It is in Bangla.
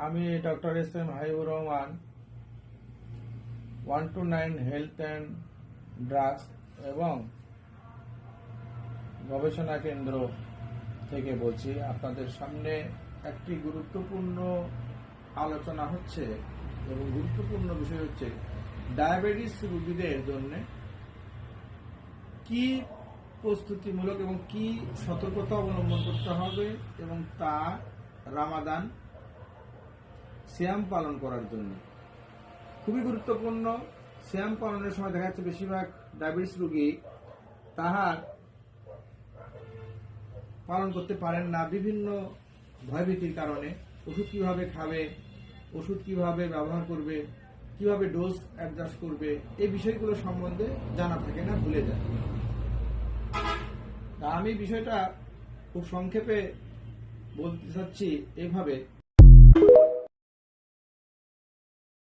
আমি doctor S M Habibur Rahman 129 health and drugs এবং গবেষণা কেন্দ্র থেকে বলছি। আপনাদের সামনে একটি গুরুত্বপূর্ণ আলোচনা হচ্ছে এবং গুরুত্বপূর্ণ বিষয় হচ্ছে ডায়াবেটিস রোগীদের জন্য কি প্রস্তুতিমূলক এবং কি সতর্কতা অবলম্বন করতে হবে এবং তা রামাদান সিয়াম পালন করার জন্য খুবই গুরুত্বপূর্ণ। সিয়াম পালনের সময় দেখা যাচ্ছে বেশিরভাগ ডায়াবেটিস রোগী তাহার পালন করতে পারেন না বিভিন্ন ভয়ভীতির কারণে। ওষুধ কিভাবে খাবে, ওষুধ কিভাবে ব্যবহার করবে, কিভাবে ডোজ অ্যাডজাস্ট করবে, এই বিষয়গুলো সম্বন্ধে জানা থাকে না, ভুলে যায়। আমি বিষয়টা খুব সংক্ষেপে বলতে চাচ্ছি এইভাবে।